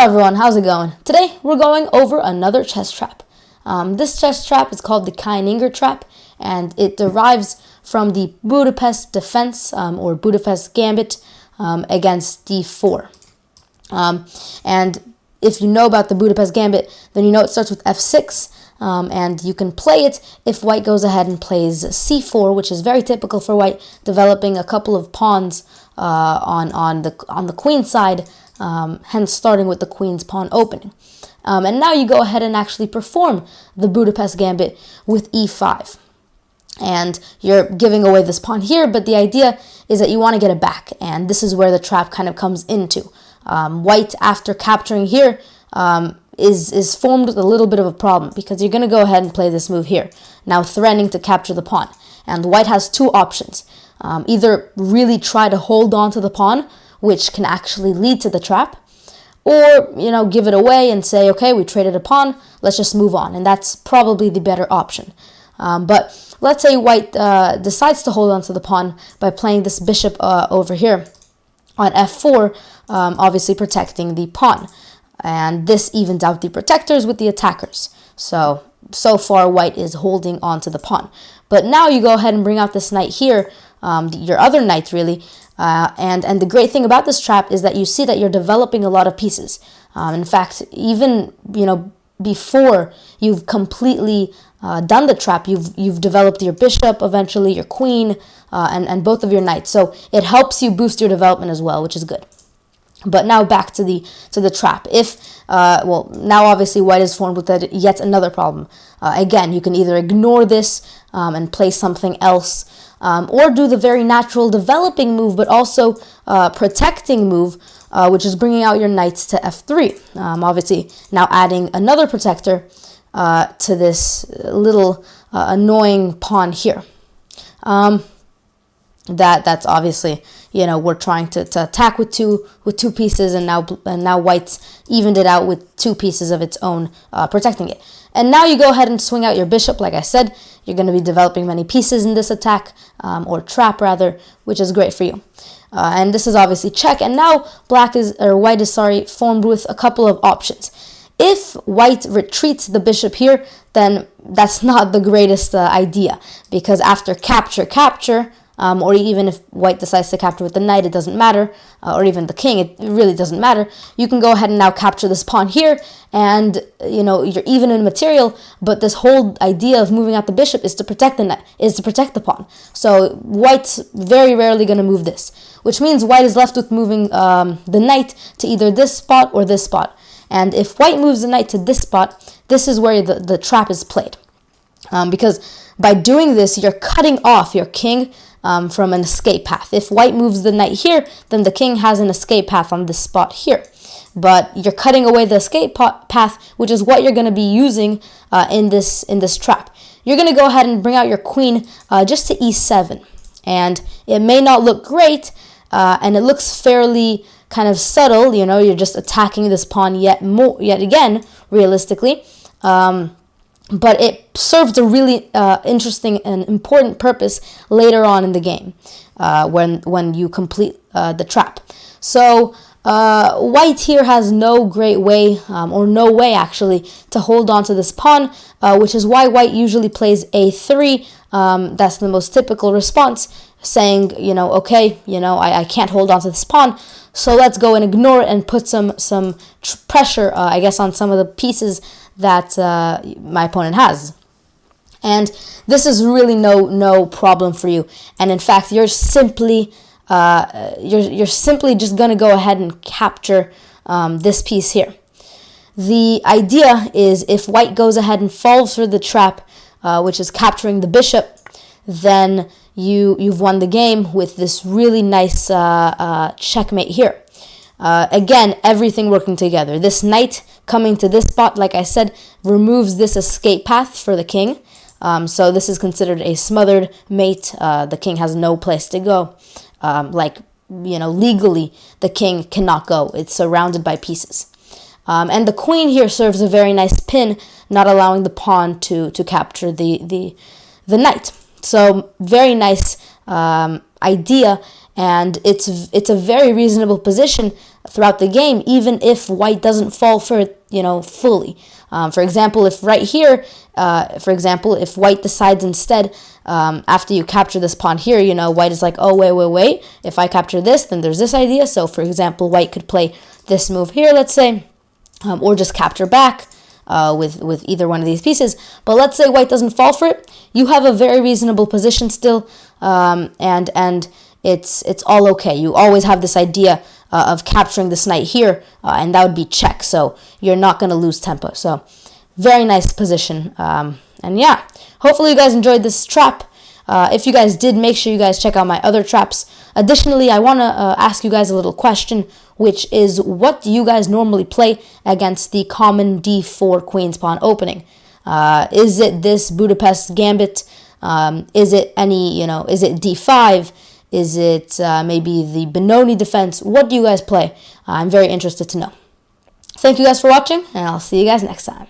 everyone, how's it going? Today we're going over another chess trap. This chess trap is called the Kieninger Trap, and it derives from the Budapest defense or Budapest Gambit against d4. And if you know about the Budapest Gambit, then you know it starts with f6, and you can play it if white goes ahead and plays c4, which is very typical for white, developing a couple of pawns on the queen side. Hence starting with the queen's pawn opening. And now you go ahead and actually perform the Budapest Gambit with e5. And you're giving away this pawn here, but the idea is that you want to get it back. And this is where the trap kind of comes into. White, after capturing here, is formed with a little bit of a problem, because you're going to go ahead and play this move here, now threatening to capture the pawn. And white has two options. Either really try to hold on to the pawn, which can actually lead to the trap, or, give it away and say, okay, we traded a pawn, let's just move on. And that's probably the better option. But let's say white decides to hold on to the pawn by playing this bishop over here on f4, obviously protecting the pawn. And this evens out the protectors with the attackers. So far white is holding on to the pawn. But now you go ahead and bring out this knight here, your other knight really. And the great thing about this trap is that you see that you're developing a lot of pieces. In fact, even before you've completely done the trap, you've developed your bishop, eventually your queen, and both of your knights. So it helps you boost your development as well, which is good. But now back to the trap. Now obviously white is formed with yet another problem. Again, you can either ignore this and play something else, or do the very natural developing move, but also protecting move, which is bringing out your knights to f3. Obviously, now adding another protector to this little annoying pawn here. That's obviously, we're trying to attack with two pieces, and now white's evened it out with two pieces of its own, protecting it. And now you go ahead and swing out your bishop. Like I said, you're going to be developing many pieces in this attack, or trap rather, which is great for you. And this is obviously check. And now white is formed with a couple of options. If white retreats the bishop here, then that's not the greatest idea, because after capture, or even if white decides to capture with the knight, it doesn't matter, or even the king, it really doesn't matter. You can go ahead and now capture this pawn here, and you're even in material, but this whole idea of moving out the bishop is to protect the pawn. So white's very rarely going to move this, which means white is left with moving the knight to either this spot or this spot. And if white moves the knight to this spot, this is where the trap is played, because by doing this, you're cutting off your king from an escape path. If white moves the knight here, then the king has an escape path on this spot here. But you're cutting away the escape path, which is what you're going to be using in this trap. You're going to go ahead and bring out your queen just to e7. And it may not look great, and it looks fairly kind of subtle. You're just attacking this pawn yet again, realistically. But it serves a really interesting and important purpose later on in the game, when you complete the trap. So white here has no great way, or no way actually, to hold on to this pawn, which is why white usually plays a3. That's the most typical response, saying, okay, I can't hold on to this pawn, so let's go and ignore it and put some pressure, I guess, on some of the pieces that my opponent has. And this is really no problem for you. And in fact, you're simply just going to go ahead and capture this piece here. The idea is, if white goes ahead and falls for the trap, which is capturing the bishop, then you've won the game with this really nice checkmate here. Again, everything working together. This knight coming to this spot, like I said, removes this escape path for the king. So this is considered a smothered mate. The king has no place to go. Legally, the king cannot go. It's surrounded by pieces. And the queen here serves a very nice pin, not allowing the pawn to capture the knight. So very nice idea, and it's a very reasonable position throughout the game, even if white doesn't fall for it, fully. For example, if right here, if white decides instead, after you capture this pawn here, white is like, oh, wait. If I capture this, then there's this idea. So, for example, white could play this move here, let's say, or just capture back with either one of these pieces. But let's say white doesn't fall for it. You have a very reasonable position still, and it's all okay. You always have this idea of capturing this knight here, and that would be check. So you're not going to lose tempo. So very nice position. And yeah, hopefully you guys enjoyed this trap. If you guys did, make sure you guys check out my other traps. Additionally, I want to ask you guys a little question, which is, what do you guys normally play against the common d4 queen's pawn opening? Is it this Budapest Gambit? Is it is it d5? Is it maybe the Benoni defense? What do you guys play? I'm very interested to know. Thank you guys for watching, and I'll see you guys next time.